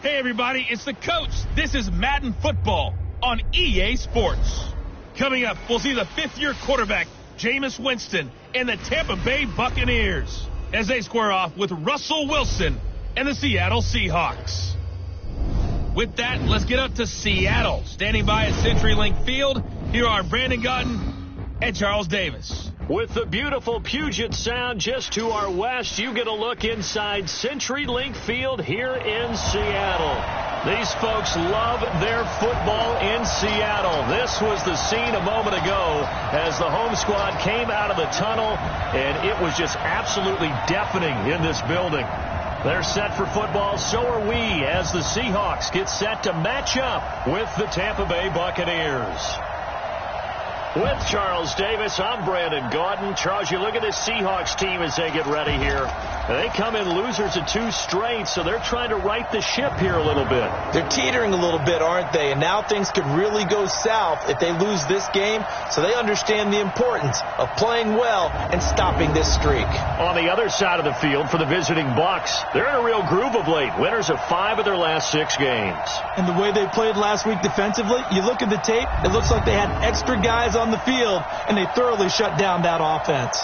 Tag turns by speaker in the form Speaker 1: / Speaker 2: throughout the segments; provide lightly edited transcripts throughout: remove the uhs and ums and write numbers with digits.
Speaker 1: Hey, everybody, it's the coach. This is Madden Football on EA Sports. Coming up, we'll see the fifth-year quarterback, Jameis Winston, and the Tampa Bay Buccaneers as they square off with Russell Wilson and the Seattle Seahawks. With that, let's get up to Seattle. Standing by at CenturyLink Field, here are Brandon Gaudin and Charles Davis.
Speaker 2: With the beautiful Puget Sound just to our west, you get a look inside CenturyLink Field here in Seattle. These folks love their football in Seattle. This was the scene a moment ago as the home squad came out of the tunnel, and it was just absolutely deafening in this building. They're set for football, so are we, as the Seahawks get set to match up with the Tampa Bay Buccaneers. With Charles Davis, I'm Brandon Gaudin. Charles, you look at this Seahawks team as they get ready here. They come in losers of 2 straight, so they're trying to right the ship here a little bit.
Speaker 3: They're teetering a little bit, aren't they? And now things could really go south if they lose this game, so they understand the importance of playing well and stopping this streak.
Speaker 2: On the other side of the field for the visiting Bucs, they're in a real groove of late. Winners of 5 of their last 6 games.
Speaker 3: And the way they played last week defensively, you look at the tape, it looks like they had extra guys on the field, and they thoroughly shut down that offense.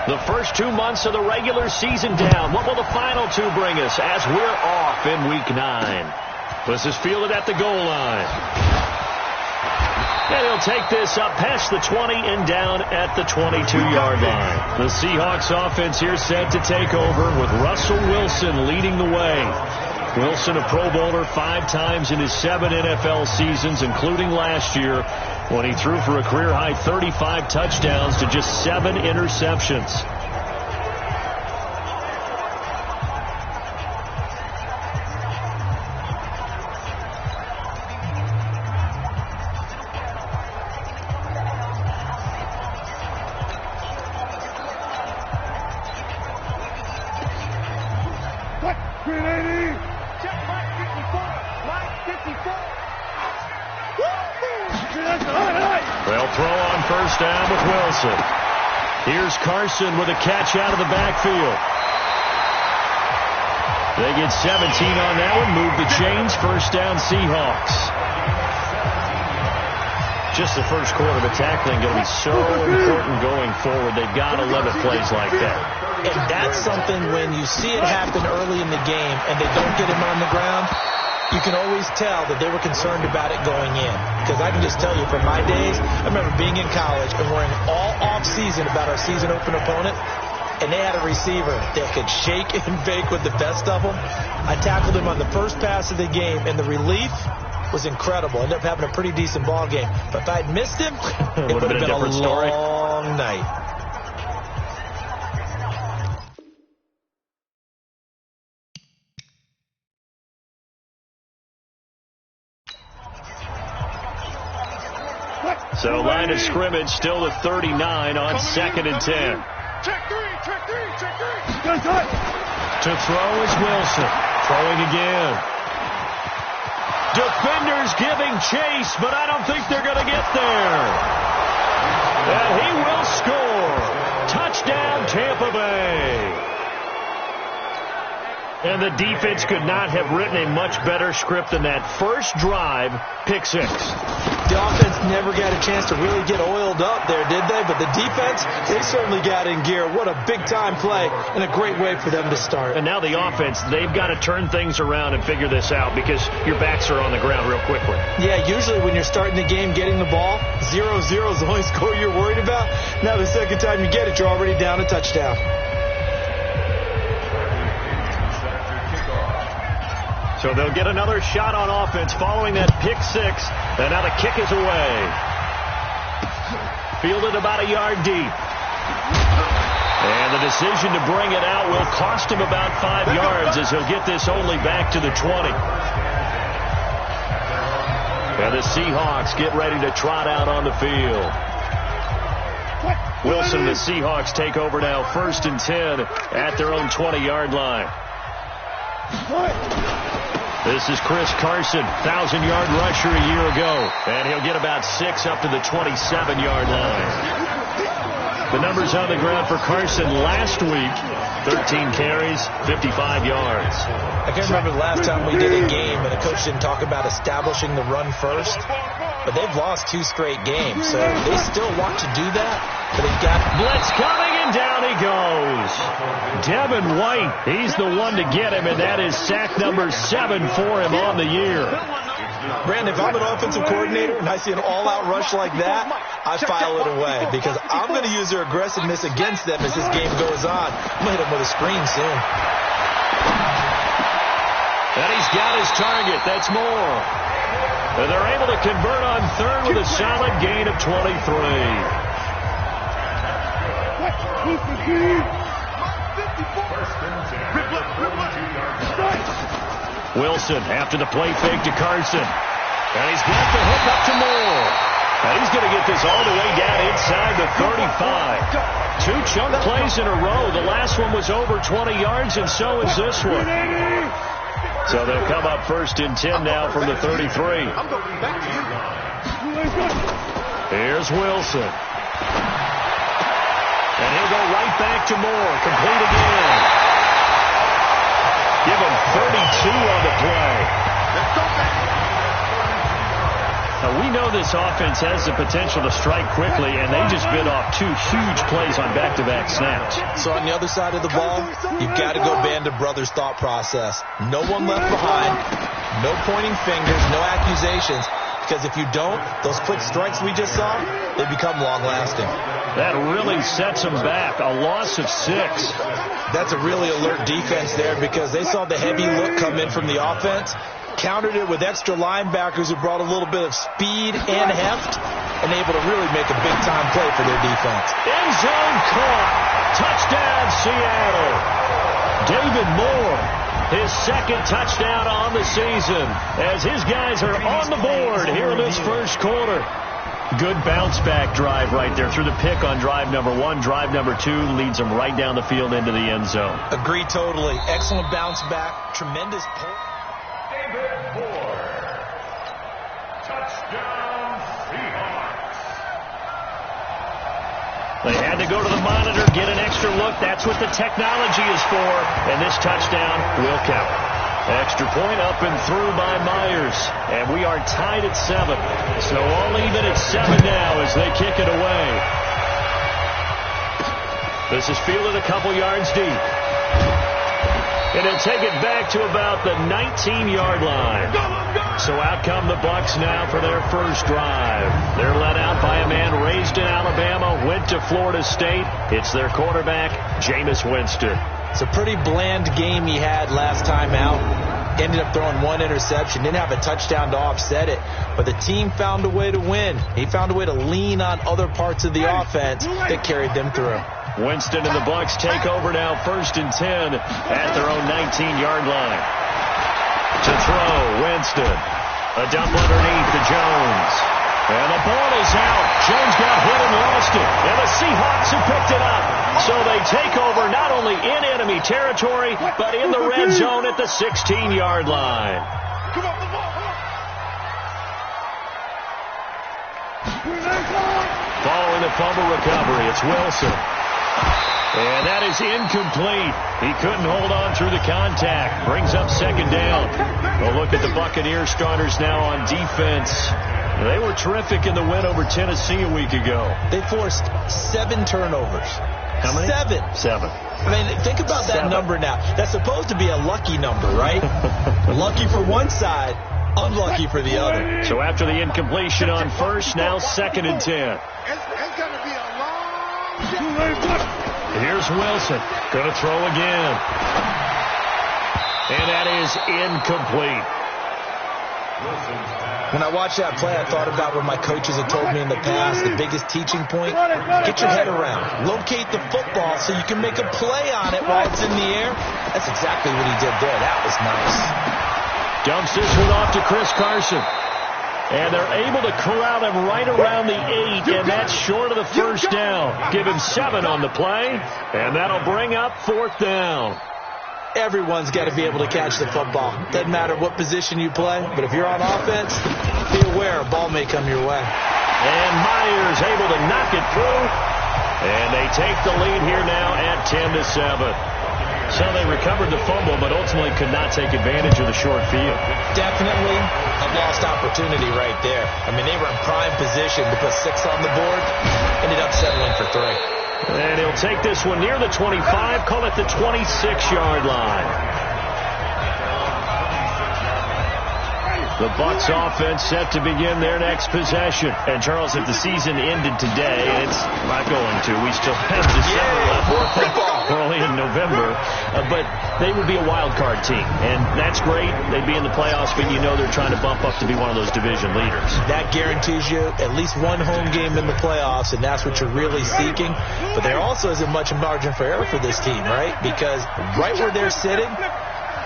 Speaker 2: The first 2 months of the regular season down. What will the final 2 bring us as we're off in Week 9? This is fielded at the goal line. And he'll take this up past the 20 and down at the 22-yard line. The Seahawks offense here set to take over with Russell Wilson leading the way. Wilson, a Pro Bowler 5 times in his 7 NFL seasons, including last year, when he threw for a career-high 35 touchdowns to just 7 interceptions. They'll throw on first down with Wilson. Here's Carson with a catch out of the backfield. They get 17 on that one, move the chains, first down Seahawks. just the first quarter, but tackling going to be so important going forward. They've got to limit plays like that.
Speaker 3: And that's something when you see it happen early in the game and they don't get him on the ground, you can always tell that they were concerned about it going in. Because I can just tell you from my days, I remember being in college and worrying all off-season about our season open opponent, and they had a receiver that could shake and bake with the best of them. I tackled him on the first pass of the game, and the relief was incredible. Ended up having a pretty decent ball game. But if I'd missed him, it would have been a long night.
Speaker 2: So line of scrimmage still at 39 on 2nd and 10.
Speaker 4: Check three.
Speaker 2: To throw is Wilson. Throwing again. Defenders giving chase, but I don't think they're going to get there. And he will score. Touchdown, Tampa Bay. And the defense could not have written a much better script than that. First drive, pick 6.
Speaker 3: The offense never got a chance to really get oiled up there, did they? But the defense, they certainly got in gear. What a big-time play and a great way for them to start.
Speaker 2: And now the offense, they've got to turn things around and figure this out because your backs are on the ground real quickly.
Speaker 3: Yeah, usually when you're starting the game getting the ball, 0-0 is the only score you're worried about. Now the second time you get it, you're already down a touchdown.
Speaker 2: So they'll get another shot on offense following that pick 6. And now the kick is away. Fielded about a yard deep. And the decision to bring it out will cost him about 5 yards as he'll get this only back to the 20. And the Seahawks get ready to trot out on the field. Wilson, the Seahawks take over now 1st and 10 at their own 20-yard line. This is Chris Carson, 1,000-yard rusher a year ago. And he'll get about 6 up to the 27-yard line. The numbers on the ground for Carson last week, 13 carries, 55 yards.
Speaker 3: I can't remember the last time we did a game and a coach didn't talk about establishing the run first. But they've lost 2 straight games, so they still want to do that. But they've got
Speaker 2: blitz coming, and down he goes. Devin White, he's the one to get him, and that is sack number 7 for him on the year.
Speaker 3: Brandon, if I'm an offensive coordinator and I see an all-out rush like that, I file it away because I'm going to use their aggressiveness against them as this game goes on. I'm going to hit them with a screen soon.
Speaker 2: And he's got his target. That's more. And they're able to convert on 3rd with a solid gain of 23. Wilson after the play fake to Carson. And he's got the hook up to Moore. And he's going to get this all the way down inside the 35. 2 chunk plays in a row. The last one was over 20 yards, and so is this one. So they'll come up 1st and 10 now from the 33. Here's Wilson. And he'll go right back to Moore. Complete again. Give him 32 on the play. Now, we know this offense has the potential to strike quickly, and they just bit off 2 huge plays on back-to-back snaps.
Speaker 3: So on the other side of the ball, you've got to go band of brothers thought process. No one left behind, no pointing fingers, no accusations, because if you don't, those quick strikes we just saw, they become long-lasting.
Speaker 2: That really sets them back. A loss of 6.
Speaker 3: That's a really alert defense there because they saw the heavy look come in from the offense, countered it with extra linebackers who brought a little bit of speed and heft, and able to really make a big-time play for their defense.
Speaker 2: End zone caught. Touchdown, Seattle. David Moore, his 2nd touchdown on the season, as his guys are on the board here in this first quarter. Good bounce-back drive right there through the pick on drive number 1. Drive number 2 leads them right down the field into the end zone.
Speaker 3: Agree totally. Excellent bounce-back. Tremendous pull.
Speaker 4: David Moore. Touchdown, Seahawks.
Speaker 2: They had to go to the monitor, get an extra look. That's what the technology is for. And this touchdown will count. Extra point up and through by Myers. And we are tied at 7. So all even at 7 now as they kick it away. This is fielded a couple yards deep. And he'll take it back to about the 19-yard line. So out come the Bucs now for their first drive. They're led out by a man raised in Alabama, went to Florida State. It's their quarterback, Jameis Winston.
Speaker 3: It's a pretty bland game he had last time out. Ended up throwing 1 interception. Didn't have a touchdown to offset it. But the team found a way to win. He found a way to lean on other parts of the offense that carried them through.
Speaker 2: Winston and the Bucs take over now, 1st and 10 at their own 19-yard line. To throw, Winston. A dump underneath to Jones. And the ball is out. Jones got hit and lost it. And the Seahawks have picked it up. So they take over not only in enemy territory, but in the red zone at the 16-yard line. Following the fumble recovery, it's Wilson. And that is incomplete. He couldn't hold on through the contact. Brings up 2nd down. A look at the Buccaneers starters now on defense. They were terrific in the win over Tennessee a week ago.
Speaker 3: They forced 7 turnovers.
Speaker 2: How many?
Speaker 3: 7. I mean, think about that number now. That's supposed to be a lucky number, right? Lucky for one side, unlucky for the other.
Speaker 2: So after the incompletion on first, now 2nd and 10.
Speaker 4: It's going to be a long...
Speaker 2: Here's Wilson. Going to throw again. And that is incomplete.
Speaker 3: When I watched that play, I thought about what my coaches had told me in the past. The biggest teaching point, get your head around. Locate the football so you can make a play on it while it's in the air. That's exactly what he did there. That was nice.
Speaker 2: Dumps this one off to Chris Carson. And they're able to corral him right around the 8, and that's short of the first down. Give him 7 on the play, and that'll bring up 4th down.
Speaker 3: Everyone's got to be able to catch the football. Doesn't matter what position you play, but if you're on offense, be aware a ball may come your way.
Speaker 2: And Myers able to knock it through, and they take the lead here now at 10-7. So they recovered the fumble, but ultimately could not take advantage of the short field.
Speaker 3: Definitely a lost opportunity right there. I mean, they were in prime position to put 6 on the board. Ended up settling for 3.
Speaker 2: And he'll take this one near the 25, call it the 26-yard line. The Bucs offense set to begin their next possession. And, Charles, if the season ended today, and it's not going to, we still have December left. We're only in November. But they would be a wild card team. And that's great. They'd be in the playoffs, but you know they're trying to bump up to be one of those division leaders.
Speaker 3: That guarantees you at least one home game in the playoffs, and that's what you're really seeking. But there also isn't much margin for error for this team, right? Because right where they're sitting,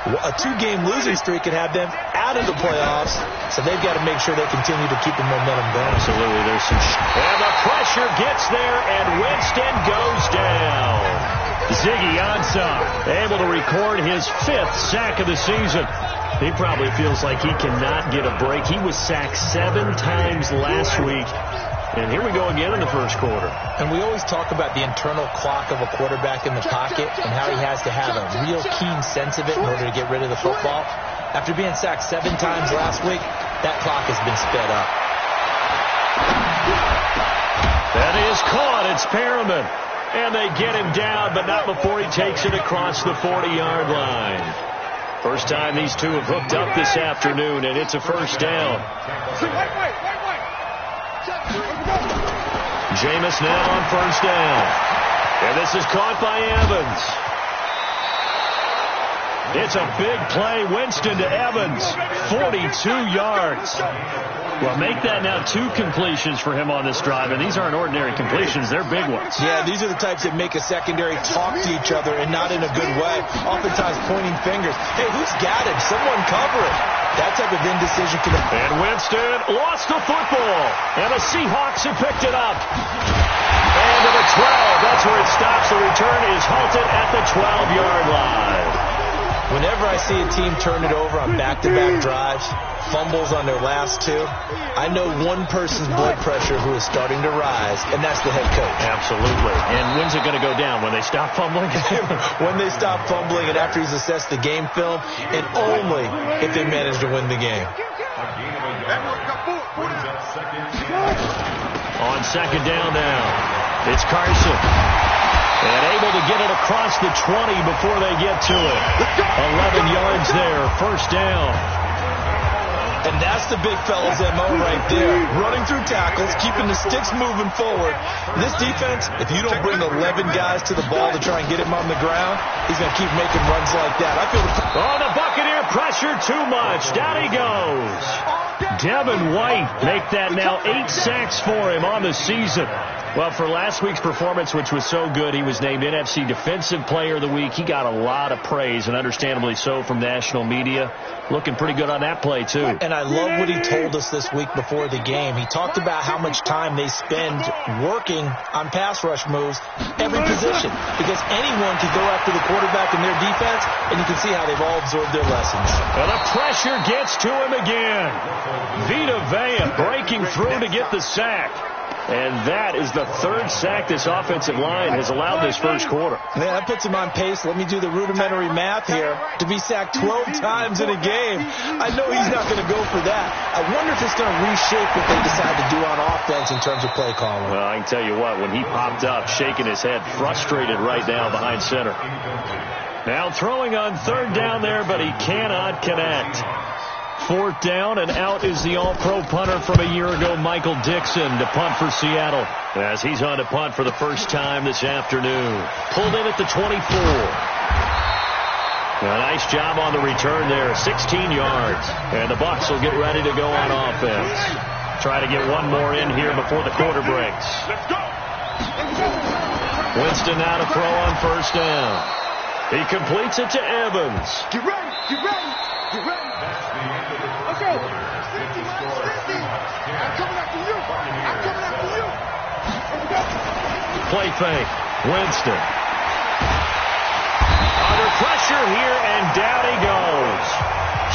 Speaker 3: a 2-game losing streak could have them out of the playoffs, so they've got to make sure they continue to keep the momentum going.
Speaker 2: Absolutely. There's some... And the pressure gets there, and Winston goes down. Ziggy Ansah able to record his 5th sack of the season. He probably feels like he cannot get a break. He was sacked 7 times last week. And here we go again in the first quarter.
Speaker 3: And we always talk about the internal clock of a quarterback in the pocket and how he has to have a real keen sense of it in order to get rid of the football. After being sacked 7 times last week, that clock has been sped up.
Speaker 2: That is caught. It's Perriman. And they get him down, but not before he takes it across the 40-yard line. First time these two have hooked up this afternoon, and it's a first down. Jameis now on first down. And this is caught by Evans. It's a big play. Winston to Evans. 42 yards. Well, make that now 2 completions for him on this drive. And these aren't ordinary completions. They're big ones.
Speaker 3: Yeah, these are the types that make a secondary talk to each other and not in a good way. Oftentimes pointing fingers. Hey, who's got him? Someone cover it. That type of indecision can...
Speaker 2: And Winston lost the football. And the Seahawks have picked it up. And to the 12. That's where it stops. The return is halted at the 12-yard line.
Speaker 3: Whenever I see a team turn it over on back-to-back drives, fumbles on their last two, I know one person's blood pressure who is starting to rise, and that's the head coach.
Speaker 2: Absolutely. And when's it going to go down? When they stop fumbling?
Speaker 3: When they stop fumbling and after he's assessed the game film, and only if they manage to win the game.
Speaker 2: On second down now, it's Carson. And able to get it across the 20 before they get to it. 11 yards there, first down.
Speaker 3: And that's the big fella's MO right there. Running through tackles, keeping the sticks moving forward. This defense, if you don't bring 11 guys to the ball to try and get him on the ground, he's going to keep making runs like that. I feel
Speaker 2: the Buccaneer pressure too much. Down he goes. Devin White make that now 8 sacks for him on the season. Well, for last week's performance, which was so good, he was named NFC Defensive Player of the Week. He got a lot of praise, and understandably so, from national media. Looking pretty good on that play, too.
Speaker 3: And I love what he told us this week before the game. He talked about how much time they spend working on pass rush moves, every position, because anyone can go after the quarterback in their defense, and you can see how they've all absorbed their lessons.
Speaker 2: And the pressure gets to him again. Vita Vea breaking through to get the sack. And that is the third sack this offensive line has allowed this first quarter.
Speaker 3: Man, that puts him on pace. Let me do the rudimentary math here. To be sacked 12 times in a game. I know he's not going to go for that. I wonder if it's going to reshape what they decide to do on offense in terms of play calling.
Speaker 2: Well, I can tell you what, when he popped up, shaking his head, frustrated right now behind center. Now throwing on third down there, but he cannot connect. Fourth down, and out is the all-pro punter from a year ago, Michael Dixon, to punt for Seattle, as he's on to punt for the first time this afternoon. Pulled in at the 24. A nice job on the return there, 16 yards. And the Bucs will get ready to go on offense. Try to get one more in here before the quarter breaks. Winston now to throw on first down. He completes it to Evans.
Speaker 4: Get ready, get ready, get ready. Okay. I'm coming after you. I'm coming after you.
Speaker 2: Play fake. Winston. Under pressure here, and down he goes.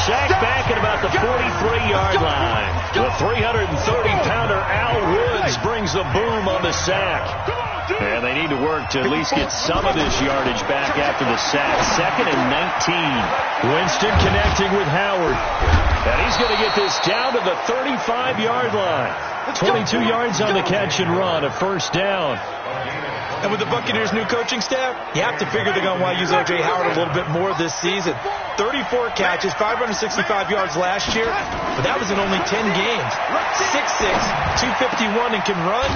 Speaker 2: Sacked back at about the 43-yard line. The 330-pounder Al Woods brings the boom on the sack. And they need to work to at least get some of this yardage back after the sack. 2nd and 19. Winston connecting with Howard. And he's going to get this down to the 35-yard line. 22 yards on the catch and run, a first down.
Speaker 3: And with the Buccaneers' new coaching staff, you have to figure they're going to want to use O.J. Howard a little bit more this season. 34 catches, 565 yards last year, but that was in only 10 games. 6'6", 251, and can run.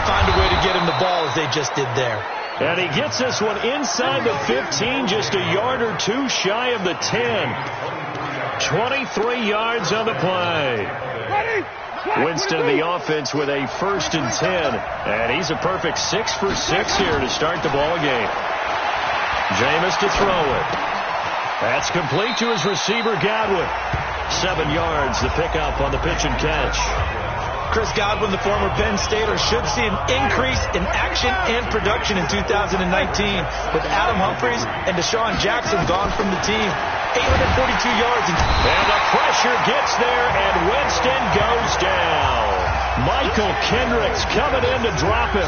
Speaker 3: Find a way to get him the ball as they just did there.
Speaker 2: And he gets this one inside the 15, just a yard or two shy of the 10. 23 yards on the play. Winston, the offense, with a 1st and 10. And he's a perfect 6 for 6 here to start the ball game. Jameis to throw it. That's complete to his receiver, Godwin. 7 yards, the pickup on the pitch and catch.
Speaker 3: Chris Godwin, the former Penn Stater, should see an increase in action and production in 2019 with Adam Humphries and Deshaun Jackson gone from the team. 842 yards.
Speaker 2: And the pressure gets there, and Winston goes down. Michael Kendricks coming in to drop him.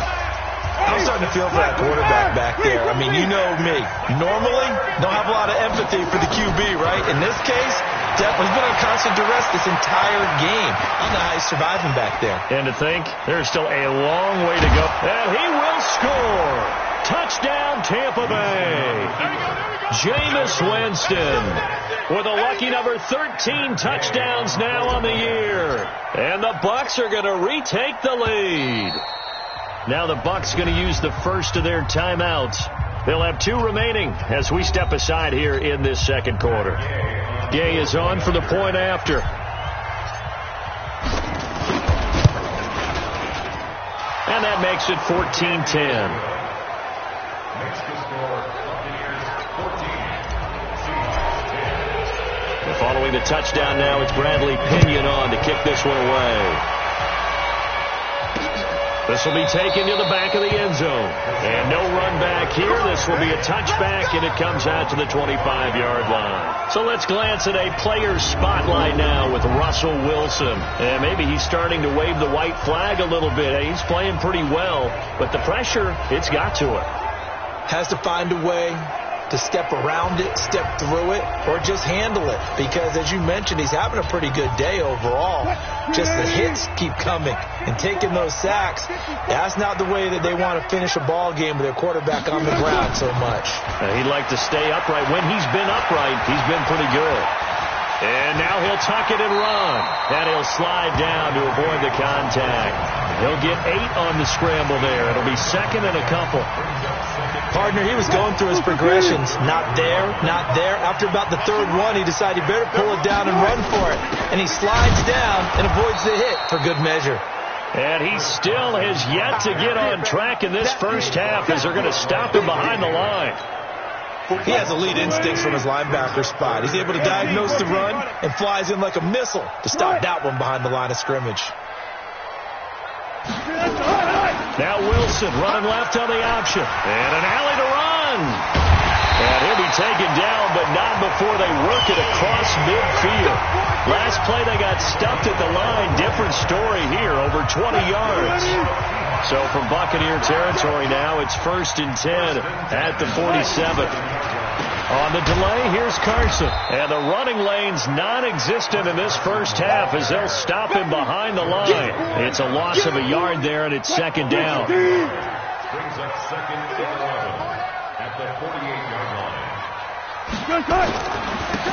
Speaker 3: I'm starting to feel for that quarterback back there. I mean, you know me. Normally, don't have a lot of empathy for the QB, right? In this case, definitely been on constant duress this entire game. I don't know how he's surviving back there.
Speaker 2: And to think, there's still a long way to go. And he will score. Touchdown, Tampa Bay. Jameis Winston with a lucky number 13 touchdowns now on the year. And the Bucs are going to retake the lead. Now the Bucs going to use the first of their timeouts. They'll have 2 remaining as we step aside here in this second quarter. Gay is on for the point after. And that makes it 14-10. Following the touchdown now, it's Bradley Pinion on to kick this one away. This will be taken to the back of the end zone. And no run back here. This will be a touchback, and it comes out to the 25-yard line. So let's glance at a player's spotlight now with Russell Wilson. And maybe he's starting to wave the white flag a little bit. He's playing pretty well, but the pressure, it's got to him.
Speaker 3: Has to find a way to step around it, step through it, or just handle it. Because, as you mentioned, he's having a pretty good day overall. Just the hits keep coming and taking those sacks. That's not the way that they want to finish a ball game with their quarterback on the ground so much.
Speaker 2: He'd like to stay upright. When he's been upright, he's been pretty good. And now he'll tuck it and run. And he'll slide down to avoid the contact. He'll get 8 on the scramble there. It'll be second and a couple.
Speaker 3: Partner, he was going through his progressions. Not there, not there. After about the third one, he decided he better pull it down and run for it. And he slides down and avoids the hit for good measure.
Speaker 2: And he still has yet to get on track in this first half as they're going to stop him behind the line.
Speaker 3: He has elite instincts from his linebacker spot. He's able to diagnose the run and flies in like a missile to stop that one behind the line of scrimmage.
Speaker 2: Now Wilson running left on the option. And an alley to run. And he'll be taken down, but not before they work it across midfield. Last play they got stuffed at the line. Different story here, over 20 yards. So from Buccaneer territory now, it's 1st and 10 at the 47. On the delay, here's Carson. And the running lane's non-existent in this first half as they'll stop him behind the line. It's a loss of a yard there, and it's second down.
Speaker 5: Brings up second and 11 at the 48-yard line.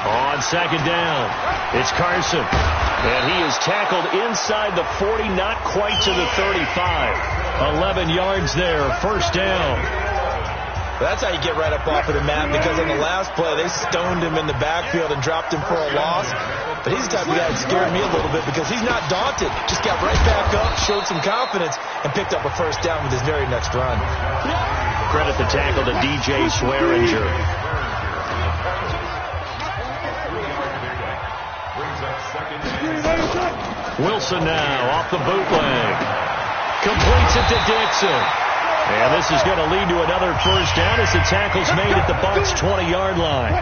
Speaker 2: On second down, it's Carson. And he is tackled inside the 40, not quite to the 35. 11 yards there, first down.
Speaker 3: That's how you get right up off of the mat, because on the last play, they stoned him in the backfield and dropped him for a loss. But he's the type of guy that scared me a little bit because he's not daunted. Just got right back up, showed some confidence, and picked up a first down with his very next run.
Speaker 2: Credit the tackle to DJ Swearinger. Wilson now off the bootleg. Completes it to Dixon. And this is going to lead to another first down as the tackle's made at the Bucs' 20-yard line.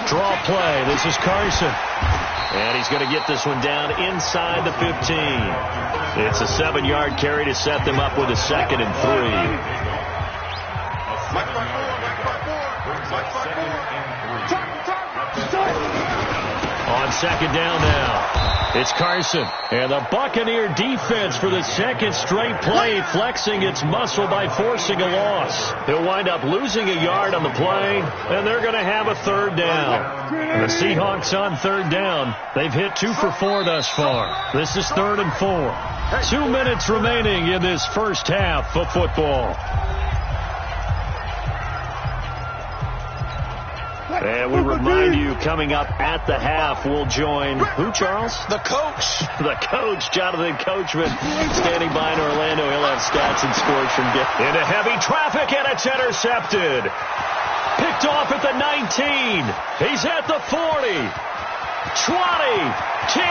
Speaker 2: Draw play. This is Carson. And he's going to get this one down inside the 15. It's a 7-yard carry to set them up with a 2nd and 3. On second down now, it's Carson. And the Buccaneer defense for the second straight play flexing its muscle by forcing a loss. They'll wind up losing a yard on the play, and they're going to have a third down. And the Seahawks on third down, they've hit 2 for 4 thus far. This is 3rd and 4. 2 minutes remaining in this first half of football. And we remind you, coming up at the half, we'll join who, Charles?
Speaker 3: The coach.
Speaker 2: The coach, Jonathan Coachman, standing by in Orlando. He'll have stats and scores from Dick. Into heavy traffic, and it's intercepted. Picked off at the 19. He's at the 40. 20. 10.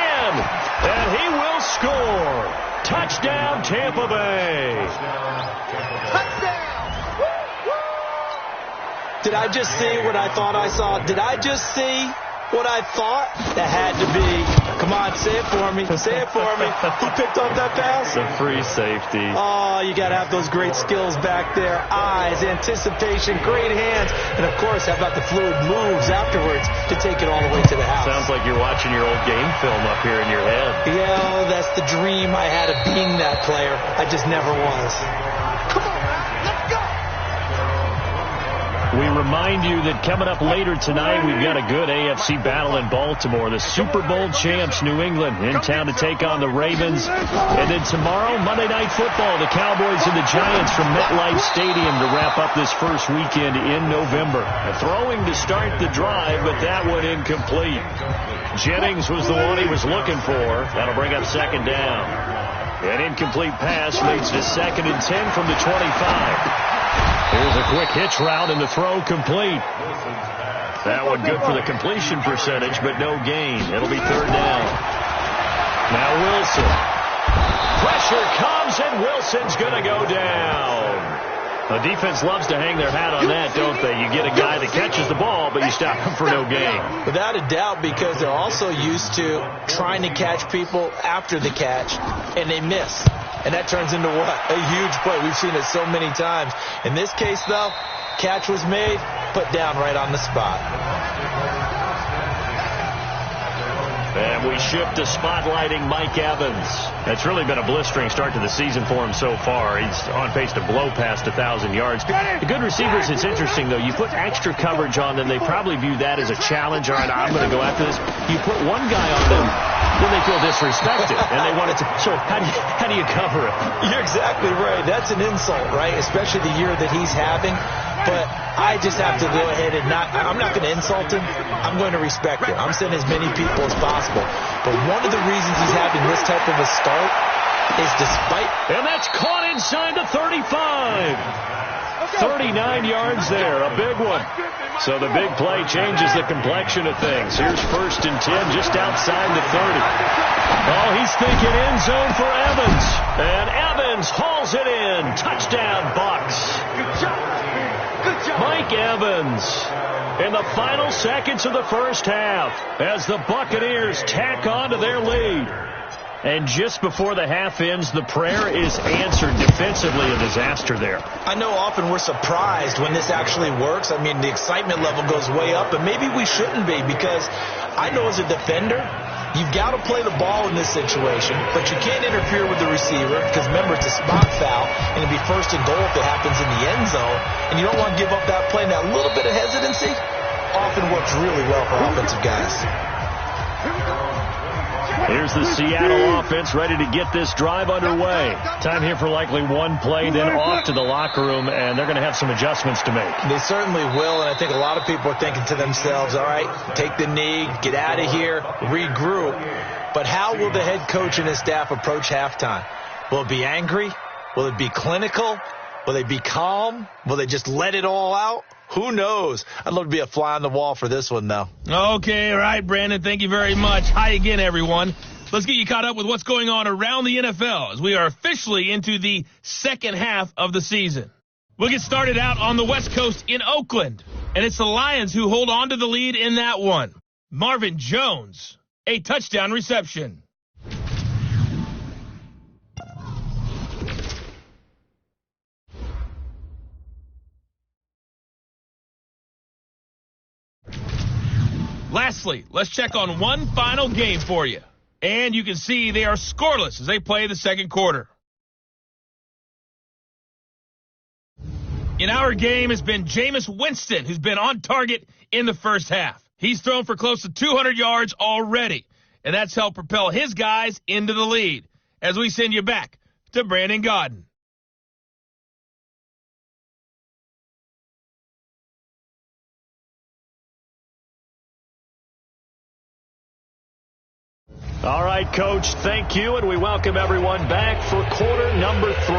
Speaker 2: And he will score. Touchdown, Tampa Bay.
Speaker 4: Touchdown!
Speaker 3: Did I just see what I thought I saw? Did I just see what I thought? That had to be. Come on, say it for me. Say it for me. Who picked up that pass?
Speaker 2: The free safety.
Speaker 3: Oh, you got to have those great skills back there. Eyes, anticipation, great hands. And, of course, how about the fluid moves afterwards to take it all the way to the house?
Speaker 2: Sounds like you're watching your old game film up here in your head.
Speaker 3: Yeah, that's the dream I had of being that player. I just never was.
Speaker 4: Come on, man. Let's go.
Speaker 2: We remind you that coming up later tonight, we've got a good AFC battle in Baltimore. The Super Bowl champs, New England, in town to take on the Ravens. And then tomorrow, Monday Night Football, the Cowboys and the Giants from MetLife Stadium to wrap up this first weekend in November. Throwing to start the drive, but that one incomplete. Jennings was the one he was looking for. That'll bring up second down. An incomplete pass leads to 2nd and 10 from the 25. Here's a quick hitch route, and the throw complete. That one good for the completion percentage, but no gain. It'll be third down. Now Wilson. Pressure comes, and Wilson's going to go down. The defense loves to hang their hat on that, don't they? You get a guy that catches the ball, but you stop him for no gain.
Speaker 3: Without a doubt, because they're also used to trying to catch people after the catch, and they miss. And that turns into what? A huge play. We've seen it so many times. In this case, though, catch was made, put down right on the spot.
Speaker 2: And we shift to spotlighting Mike Evans. It's really been a blistering start to the season for him so far. He's on pace to blow past 1,000 yards. The good receivers, it's interesting, though. You put extra coverage on them, they probably view that as a challenge. All right, I'm going to go after this. You put one guy on them, then they feel disrespected, and they want it to. So how do you cover it?
Speaker 3: You're exactly right. That's an insult, right? Especially the year that he's having. But I just have to go ahead and I'm not going to insult him. I'm going to respect him. I'm sending as many people as possible. But one of the reasons he's having this type of a start is despite.
Speaker 2: And that's caught inside the 35. 39 yards there, a big one. So the big play changes the complexion of things. Here's 1st and 10 just outside the 30. Oh, he's thinking end zone for Evans. And Evans hauls it in. Touchdown, Bucs.
Speaker 4: Good job.
Speaker 2: Mike Evans in the final seconds of the first half as the Buccaneers tack on to their lead. And just before the half ends, the prayer is answered. Defensively, a disaster there.
Speaker 3: I know often we're surprised when this actually works. I mean, the excitement level goes way up, and maybe we shouldn't be, because I know as a defender, you've got to play the ball in this situation, but you can't interfere with the receiver because, remember, it's a spot foul, and it'll be 1st and goal if it happens in the end zone, and you don't want to give up that play. And that little bit of hesitancy often works really well for offensive guys.
Speaker 2: Here's the Seattle offense ready to get this drive underway. Time here for likely one play, then off to the locker room, and they're going to have some adjustments to make.
Speaker 3: They certainly will, and I think a lot of people are thinking to themselves, all right, take the knee, get out of here, regroup. But how will the head coach and his staff approach halftime? Will it be angry? Will it be clinical? Will they be calm? Will they just let it all out? Who knows? I'd love to be a fly on the wall for this one, though.
Speaker 1: Okay, all right, Brandon. Thank you very much. Hi again, everyone. Let's get you caught up with what's going on around the NFL as we are officially into the second half of the season. We'll get started out on the West Coast in Oakland, and it's the Lions who hold on to the lead in that one. Marvin Jones, a touchdown reception. Lastly, let's check on one final game for you. And you can see they are scoreless as they play the second quarter. In our game has been Jameis Winston, who's been on target in the first half. He's thrown for close to 200 yards already, and that's helped propel his guys into the lead. As we send you back to Brandon Gaudin.
Speaker 2: All right, Coach, thank you, and we welcome everyone back for quarter number 3.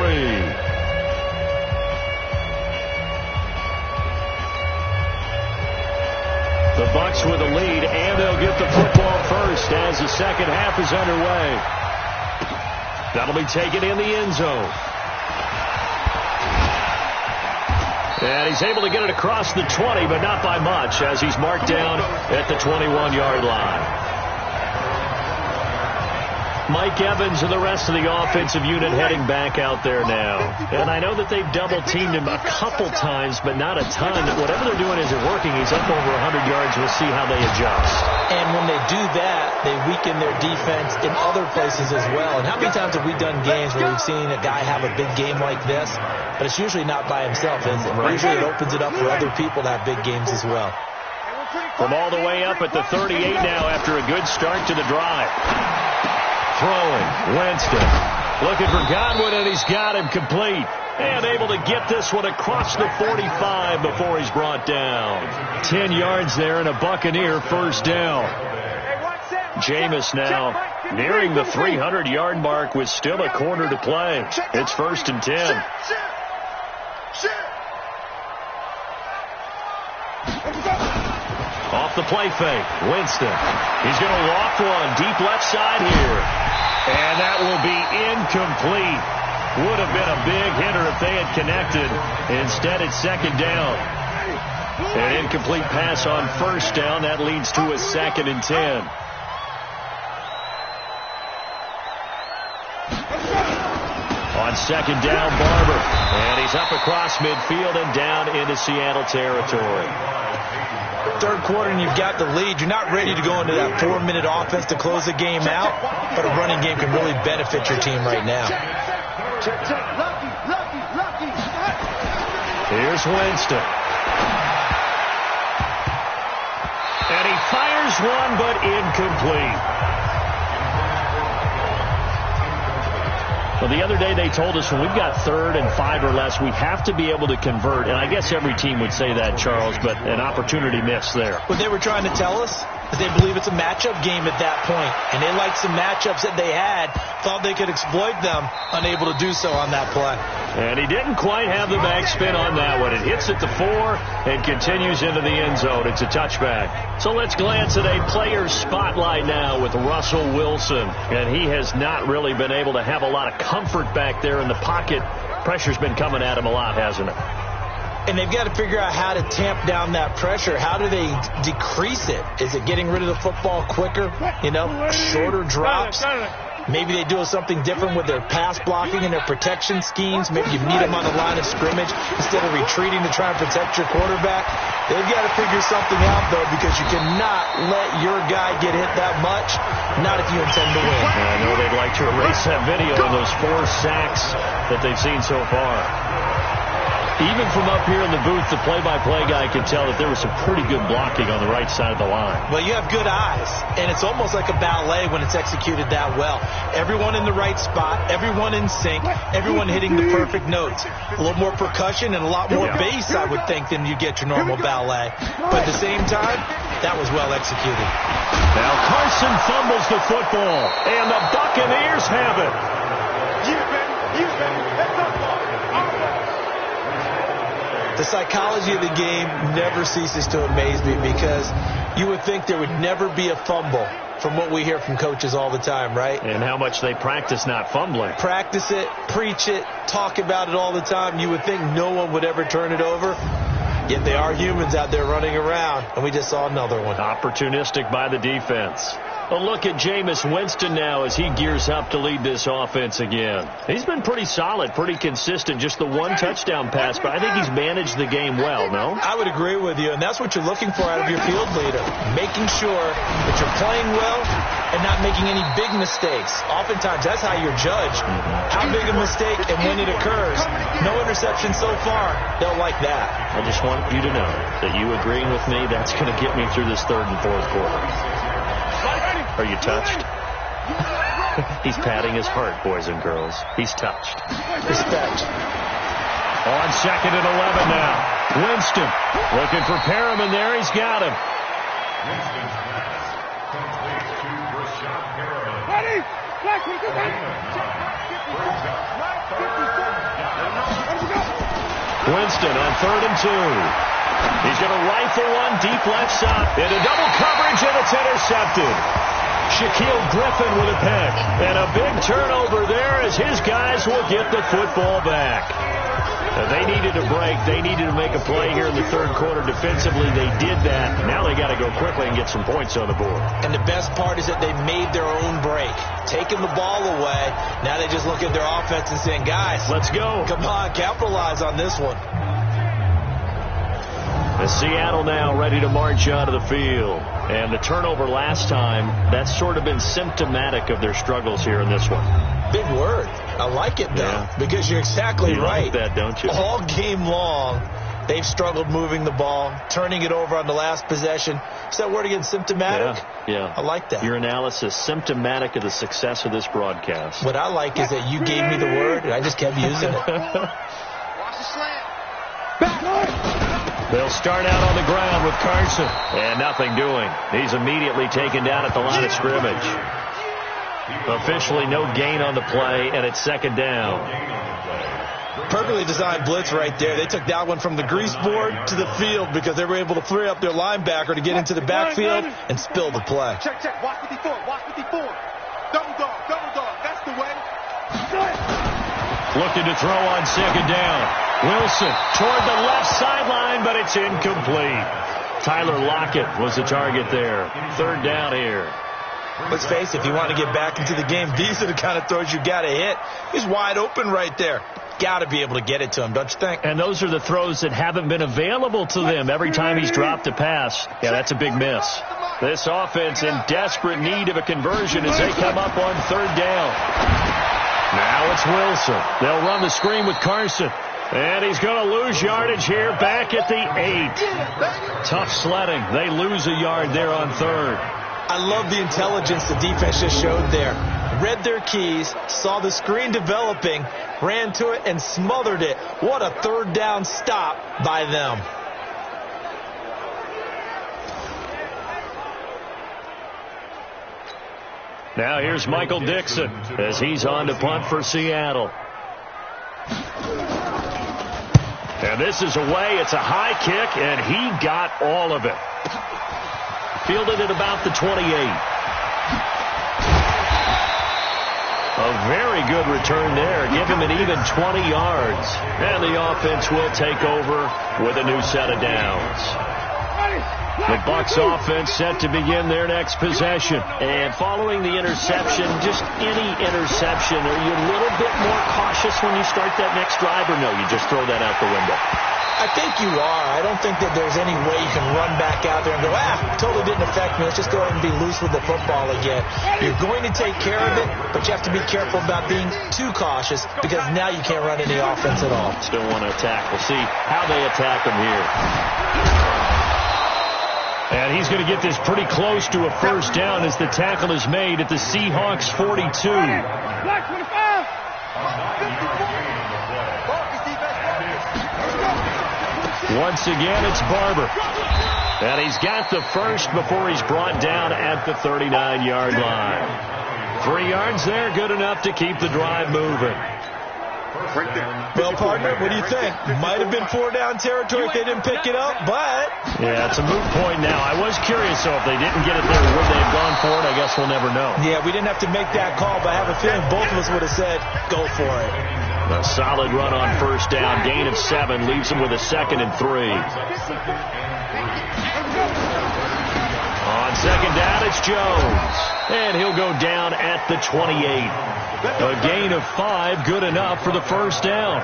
Speaker 2: The Bucs with a lead, and they'll get the football first as the second half is underway. That'll be taken in the end zone. And he's able to get it across the 20, but not by much, as he's marked down at the 21-yard line. Mike Evans and the rest of the offensive unit heading back out there now. And I know that they've double-teamed him a couple times, but not a ton. Whatever they're doing isn't working. He's up over 100 yards. We'll see how they adjust.
Speaker 3: And when they do that, they weaken their defense in other places as well. And how many times have we done games where we've seen a guy have a big game like this, but it's usually not by himself, is it? Usually it opens it up for other people to have big games as well.
Speaker 2: From all the way up at the 38 now after a good start to the drive. Throwing, Winston, looking for Godwin, and he's got him complete. And able to get this one across the 45 before he's brought down. 10 yards there and a Buccaneer first down. Jameis now nearing the 300-yard mark with still a quarter to play. It's 1st and 10. off the play fake. Winston. He's going to loft one deep left side here. And that will be incomplete. Would have been a big hitter if they had connected. Instead, it's second down. An incomplete pass on first down. That leads to a 2nd and 10. On second down, Barber. And he's up across midfield and down into Seattle territory.
Speaker 3: Third quarter and you've got the lead. You're not ready to go into that 4-minute offense to close the game out, but a running game can really benefit your team right now.
Speaker 2: Here's Winston. And he fires one, but incomplete. Well, the other day they told us when we've got 3rd and 5 or less, we have to be able to convert. And I guess every team would say that, Charles, but an opportunity missed there.
Speaker 3: What they were trying to tell us is they believe it's a matchup game at that point. And they liked some matchups that they had, thought they could exploit them, unable to do so on that play.
Speaker 2: And he didn't quite have the backspin on that one. It hits at the 4 and continues into the end zone. It's a touchback. So let's glance at a player spotlight now with Russell Wilson. And he has not really been able to have a lot of comfort back there in the pocket. Pressure's been coming at him a lot, hasn't it?
Speaker 3: And they've got to figure out how to tamp down that pressure. How do they decrease it? Is it getting rid of the football quicker? You know, shorter drops? Maybe they do something different with their pass blocking and their protection schemes. Maybe you meet them on the line of scrimmage instead of retreating to try and protect your quarterback. They've got to figure something out, though, because you cannot let your guy get hit that much, not if you intend to win.
Speaker 2: I know they'd like to erase that video of those 4 sacks that they've seen so far. Even from up here in the booth, the play-by-play guy could tell that there was some pretty good blocking on the right side of the line.
Speaker 3: Well, you have good eyes, and it's almost like a ballet when it's executed that well. Everyone in the right spot, everyone in sync, everyone hitting the perfect notes. A little more percussion and a lot more bass, I would think, than you get your normal ballet. But at the same time, that was well executed.
Speaker 2: Now Carson fumbles the football, and the Buccaneers have it.
Speaker 3: The psychology of the game never ceases to amaze me because you would think there would never be a fumble from what we hear from coaches all the time, right?
Speaker 2: And how much they practice not fumbling.
Speaker 3: Practice it, preach it, talk about it all the time. You would think no one would ever turn it over. Yet they are humans out there running around, and we just saw another one.
Speaker 2: Opportunistic by the defense. A look at Jameis Winston now as he gears up to lead this offense again. He's been pretty solid, pretty consistent, just the 1 touchdown pass, but I think he's managed the game well, no?
Speaker 3: I would agree with you, and that's what you're looking for out of your field leader, making sure that you're playing well and not making any big mistakes. Oftentimes, that's how you're judged. How big a mistake and when it occurs. No interception so far. They'll like that.
Speaker 2: I just want you to know that you agreeing with me, that's going to get me through this 3rd and 4th quarter. Are you touched? He's patting his heart, boys and girls. He's touched.
Speaker 3: Respect.
Speaker 2: On 2nd and 11 now. Winston looking for Perriman there. He's got him. Winston on 3rd and 2. He's going to rifle one deep left side. Into double coverage, and it's intercepted. Shaquille Griffin with a pick. And a big turnover there as his guys will get the football back. They needed a break. They needed to make a play here in the 3rd quarter defensively. They did that. Now they got to go quickly and get some points on the board.
Speaker 3: And the best part is that they made their own break. Taking the ball away. Now they just look at their offense and saying, guys,
Speaker 2: let's go.
Speaker 3: Come on, capitalize on this one.
Speaker 2: And Seattle now ready to march out of the field. And the turnover last time, that's sort of been symptomatic of their struggles here in this one.
Speaker 3: Big word. I like it, though, because you're exactly right.
Speaker 2: You like that, don't you?
Speaker 3: All game long, they've struggled moving the ball, turning it over on the last possession. Is that word again, symptomatic?
Speaker 2: Yeah.
Speaker 3: I like that.
Speaker 2: Your analysis, symptomatic of the success of this broadcast.
Speaker 3: What I like is that you gave me the word, and I just kept using it.
Speaker 4: Watch the slant.
Speaker 2: They'll start out on the ground with Carson. And nothing doing. He's immediately taken down at the line of scrimmage. Officially no gain on the play, and it's 2nd down.
Speaker 3: Perfectly designed blitz right there. They took that one from the grease board to the field because they were able to free up their linebacker to get into the backfield and spill the play.
Speaker 4: Check. Watch 54. Double dog. That's the way.
Speaker 2: Looking to throw on second down. Wilson toward the left sideline, but it's incomplete. Tyler Lockett was the target there. Third down here.
Speaker 3: Let's face it, if you want to get back into the game, these are the kind of throws you got to hit. He's wide open right there. Got to be able to get it to him, don't you think?
Speaker 2: And those are the throws that haven't been available to them every time he's dropped a pass. Yeah, that's a big miss. This offense in desperate need of a conversion as they come up on third down. Now it's Wilson. They'll run the screen with Carson. And he's going to lose yardage here back at the 8. Tough sledding. They lose a yard there on third.
Speaker 3: I love the intelligence the defense just showed there. Read their keys, saw the screen developing, ran to it, and smothered it. What a third down stop by them.
Speaker 2: Now here's Michael Dixon as he's on to punt for Seattle. And this is away. It's a high kick, and he got all of it. Fielded at about the 28. A very good return there. Give him an even 20 yards. And the offense will take over with a new set of downs. The Bucs offense set to begin their next possession. And following the interception, just any interception, are you a little bit more cautious when you start that next drive, or no, you just throw that out the window?
Speaker 3: I think you are. I don't think that there's any way you can run back out there and go, totally didn't affect me. Let's just go ahead and be loose with the football again. You're going to take care of it, but you have to be careful about being too cautious because now you can't run any offense at all.
Speaker 2: Still want to attack. We'll see how they attack them here. And he's going to get this pretty close to a first down as the tackle is made at the Seahawks 42. Once again, it's Barber. And he's got the first before he's brought down at the 39-yard line. 3 yards there, good enough to keep the drive moving.
Speaker 3: Well, partner, what do you think? Might have been 4-down territory if they didn't pick it up, but...
Speaker 2: Yeah, it's a moot point now. I was curious, so if they didn't get it there, would they have gone for it? I guess we'll never know.
Speaker 3: Yeah, we didn't have to make that call, but I have a feeling both of us would have said, go for it.
Speaker 2: A solid run on first down. Gain of 7 leaves them with a 2nd and 3. On second down, it's Jones. And he'll go down at the 28. A gain of 5, good enough for the first down.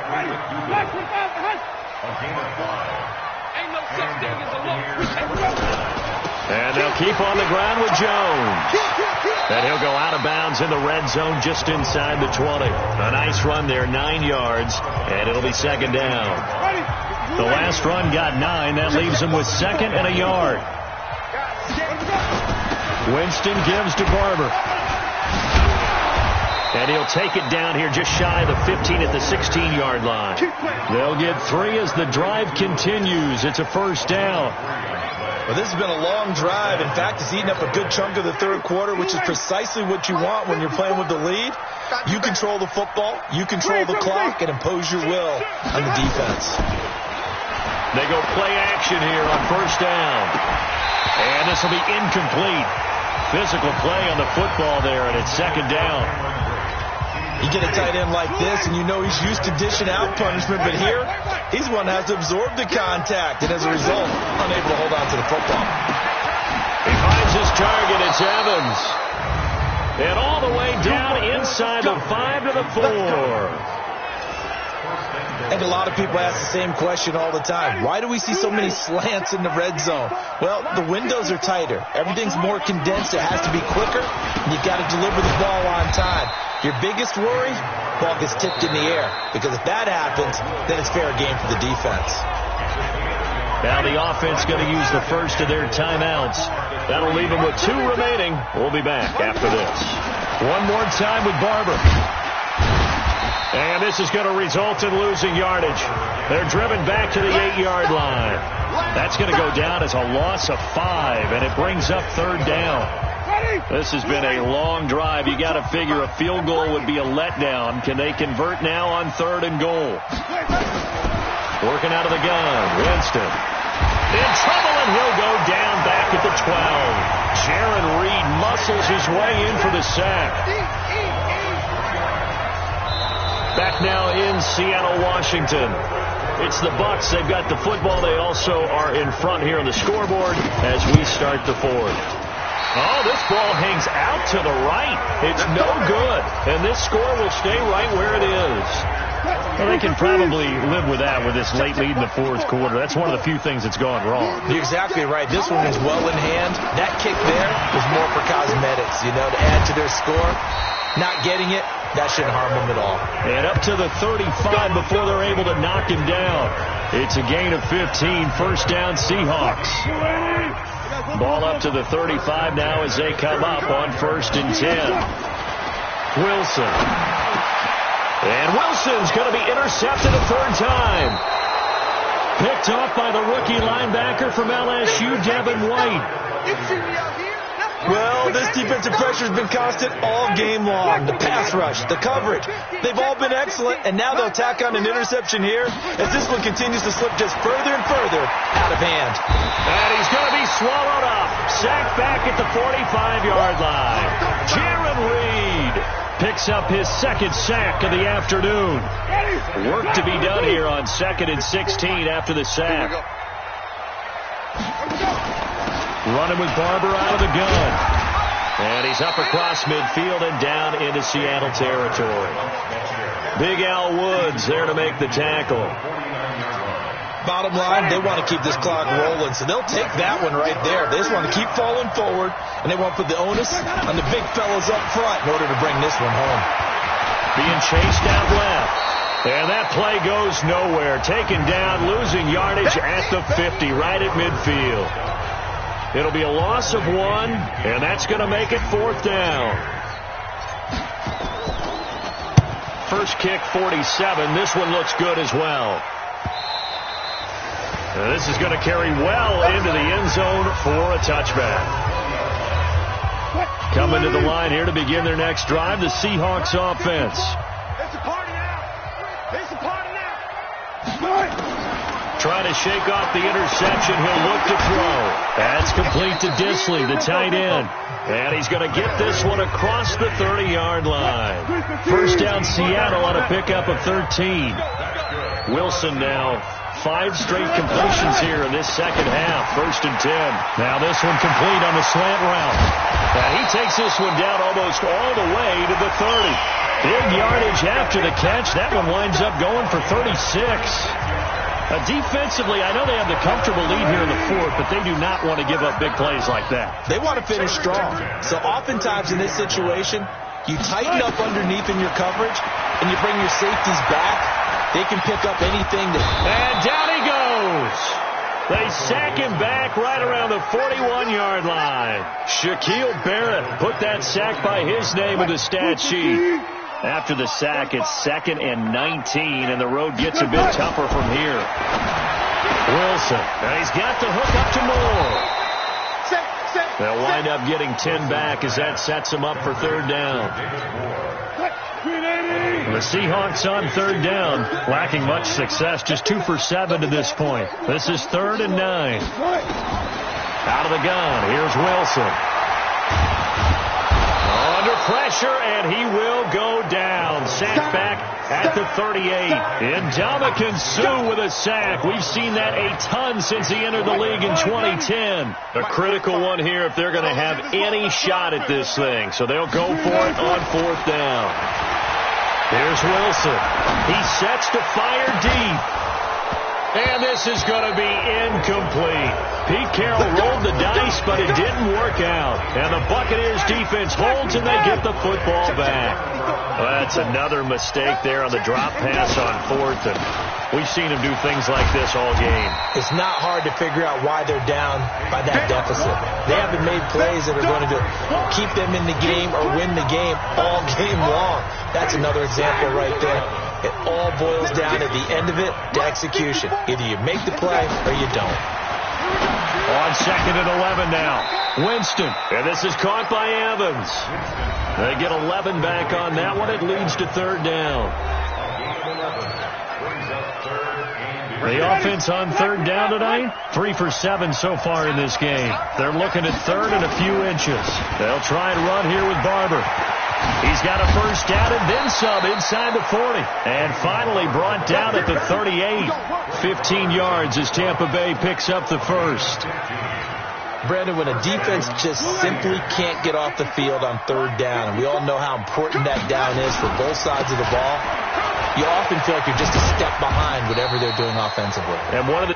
Speaker 2: And they'll keep on the ground with Jones. And he'll go out of bounds in the red zone just inside the 20. A nice run there, 9 yards, and it'll be second down. The last run got 9. That leaves him with 2nd and a yard. Winston gives to Barber. And he'll take it down here just shy of the 15 at the 16-yard line. They'll get 3 as the drive continues. It's a first down.
Speaker 3: Well, this has been a long drive. In fact, it's eaten up a good chunk of the third quarter, which is precisely what you want when you're playing with the lead. You control the football, you control the clock, and impose your will on the defense.
Speaker 2: They go play action here on first down. And this will be incomplete. Physical play on the football there, and it's second down.
Speaker 3: You get a tight end like this, and you know he's used to dishing out punishment, but here, he's one that has to absorb the contact, and as a result, unable to hold on to the football.
Speaker 2: He finds his target, it's Evans. And all the way down inside the 5 to the 4.
Speaker 3: I think a lot of people ask the same question all the time. Why do we see so many slants in the red zone? Well, the windows are tighter. Everything's more condensed. It has to be quicker, and you've got to deliver the ball on time. Your biggest worry, ball gets tipped in the air, because if that happens, then it's fair game for the defense.
Speaker 2: Now the offense going to use the first of their timeouts. That'll leave them with 2 remaining. We'll be back after this. One more time with Barber. And this is going to result in losing yardage. They're driven back to the 8-yard line. That's going to go down as a loss of 5, and it brings up third down. This has been a long drive. You got to figure a field goal would be a letdown. Can they convert now on 3rd and goal? Working out of the gun. Winston. In trouble, and he'll go down back at the 12. Jaron Reed muscles his way in for the sack. Back now in Seattle, Washington. It's the Bucs. They've got the football. They also are in front here on the scoreboard as we start the 4th. Oh, this ball hangs out to the right. It's no good. And this score will stay right where it is. Well, they can probably live with that with this late lead in the 4th quarter. That's one of the few things that's gone wrong.
Speaker 3: You're exactly right. This one was well in hand. That kick there was more for cosmetics, to add to their score. Not getting it, that shouldn't harm them at all.
Speaker 2: And up to the 35 before they're able to knock him down. It's a gain of 15. First down, Seahawks. Ball up to the 35 now as they come up on 1st and 10. Wilson. And Wilson's going to be intercepted a 3rd time. Picked off by the rookie linebacker from LSU, Devin White.
Speaker 3: Well, this defensive pressure has been constant all game long. The pass rush, the coverage, they've all been excellent, and now they'll tack on an interception here as this one continues to slip just further and further out of hand.
Speaker 2: And he's going to be swallowed up. Sacked back at the 45-yard line. Jaron Reed picks up his 2nd sack of the afternoon. Work to be done here on 2nd and 16 after the sack. Running with Barber out of the gun. And he's up across midfield and down into Seattle territory. Big Al Woods there to make the tackle.
Speaker 3: Bottom line, they want to keep this clock rolling, so they'll take that one right there. They just want to keep falling forward, and they want to put the onus on the big fellas up front in order to bring this one home.
Speaker 2: Being chased out left. And that play goes nowhere. Taken down, losing yardage at the 50, right at midfield. It'll be a loss of 1, and that's going to make it 4th down. First kick, 47. This one looks good as well. This is going to carry well into the end zone for a touchback. Coming to the line here to begin their next drive, the Seahawks offense.
Speaker 4: It's a party now. It's a party now.
Speaker 2: Trying to shake off the interception. He'll look to throw. That's complete to Disley, the tight end. And he's going to get this one across the 30-yard line. First down, Seattle on a pickup of 13. Wilson now 5 straight completions here in this second half. 1st and 10. Now this one complete on the slant route. And he takes this one down almost all the way to the 30. Big yardage after the catch. That one winds up going for 36. Defensively, I know they have the comfortable lead here in the 4th, but they do not want to give up big plays like that.
Speaker 3: They want to finish strong. So oftentimes in this situation, you tighten up underneath in your coverage, and you bring your safeties back. They can pick up anything.
Speaker 2: And down he goes. They sack him back right around the 41-yard line. Shaquille Barrett put that sack by his name in the stat sheet. After the sack, it's 2nd and 19, and the road gets a bit tougher from here. Wilson, and he's got the hook up to Moore. They'll wind up getting 10 back as that sets him up for 3rd down. The Seahawks on 3rd down, lacking much success, just 2 for 7 to this point. This is 3rd and 9. Out of the gun, here's Wilson. Under pressure, and he will go down. Sack back at the 38. Ndamukong Suh with a sack. We've seen that a ton since he entered the league in 2010. A critical one here if they're going to have any shot at this thing. So they'll go for it on 4th down. Here's Wilson. He sets to fire deep. And this is going to be incomplete. Pete Carroll rolled the dice, but it didn't work out. And the Buccaneers defense holds, and they get the football back. Well, that's another mistake there on the drop pass on 4th. And we've seen him do things like this all game.
Speaker 3: It's not hard to figure out why they're down by that deficit. They haven't made plays that are going to keep them in the game or win the game all game long. That's another example right there. It all boils down at the end of it to execution. Either you make the play or you don't.
Speaker 2: On 2nd and 11 now. Winston. And this is caught by Evans. They get 11 back on that one. It leads to 3rd down. The offense on 3rd down tonight, 3 for 7 so far in this game. They're looking at 3rd and a few inches. They'll try and run here with Barber. He's got a 1st down and then some inside the 40. And finally brought down at the 38. 15 yards as Tampa Bay picks up the 1st.
Speaker 3: Brandon, when a defense just simply can't get off the field on 3rd down, and we all know how important that down is for both sides of the ball, you often feel like you're just a step behind whatever they're doing offensively.
Speaker 2: And one of the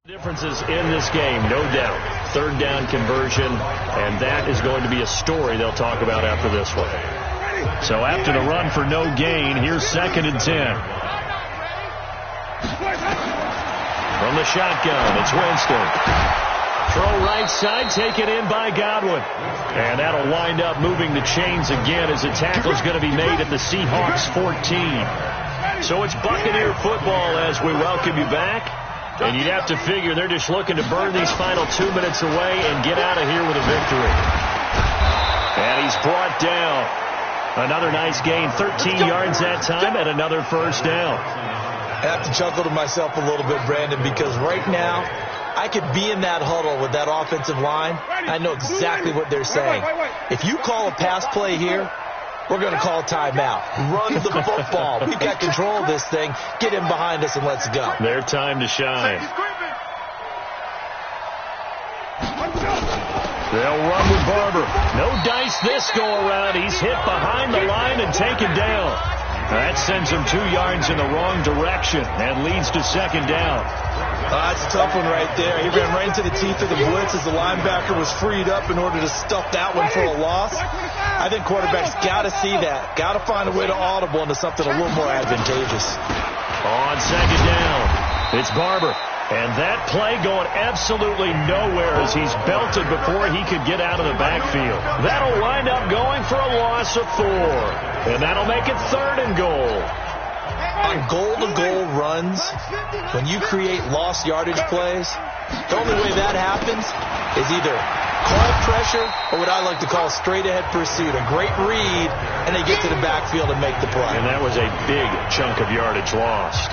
Speaker 2: differences in this game, no doubt. 3rd down conversion, and that is going to be a story they'll talk about after this one. So after the run for no gain, here's 2nd and 10. From the shotgun, it's Winston. Throw right side, taken in by Godwin. And that'll wind up moving the chains again as a tackle's going to be made at the Seahawks 14. So it's Buccaneer football as we welcome you back. And you'd have to figure they're just looking to burn these final 2 minutes away and get out of here with a victory. And he's brought down. Another nice gain, 13 yards that time, and another 1st down.
Speaker 3: I have to chuckle to myself a little bit, Brandon, because right now I could be in that huddle with that offensive line. I know exactly what they're saying. If you call a pass play here, we're going to call timeout. Run the football. We've got control of this thing. Get him behind us and let's go.
Speaker 2: Their time to shine. They'll run with Barber. No dice this go around. He's hit behind the line and taken down. That sends him 2 yards in the wrong direction and leads to 2nd down.
Speaker 3: That's a tough one right there. He ran right into the teeth of the blitz as the linebacker was freed up in order to stuff that one for a loss. I think quarterbacks got to see that. Got to find a way to audible into something a little more advantageous.
Speaker 2: On 2nd down, it's Barber. And that play going absolutely nowhere as he's belted before he could get out of the backfield. That'll wind up going for a loss of 4. And that'll make it 3rd and goal.
Speaker 3: On goal-to-goal runs, when you create lost yardage plays, the only way that happens is either call pressure or what I like to call straight-ahead pursuit. A great read, and they get to the backfield and make the play.
Speaker 2: And that was a big chunk of yardage lost.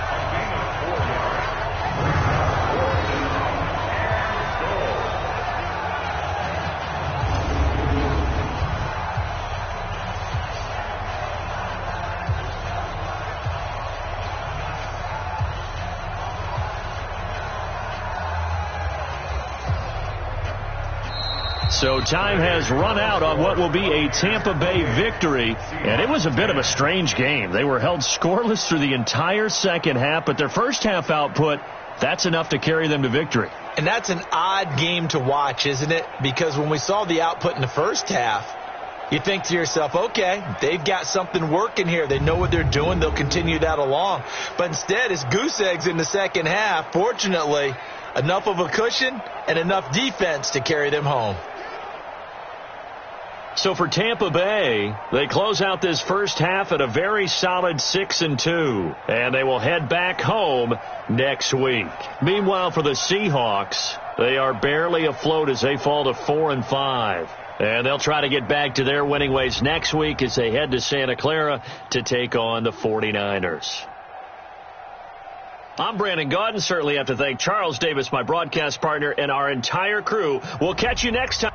Speaker 2: So time has run out on what will be a Tampa Bay victory, and it was a bit of a strange game. They were held scoreless through the entire 2nd half, but their 1st half output, that's enough to carry them to victory.
Speaker 3: And that's an odd game to watch, isn't it? Because when we saw the output in the 1st half, you think to yourself, okay, they've got something working here. They know what they're doing. They'll continue that along. But instead, it's goose eggs in the 2nd half. Fortunately, enough of a cushion and enough defense to carry them home.
Speaker 2: So for Tampa Bay, they close out this 1st half at a very solid 6-2, and they will head back home next week. Meanwhile, for the Seahawks, they are barely afloat as they fall to 4-5. And they'll try to get back to their winning ways next week as they head to Santa Clara to take on the 49ers. I'm Brandon Gaudin. Certainly have to thank Charles Davis, my broadcast partner, and our entire crew. We'll catch you next time.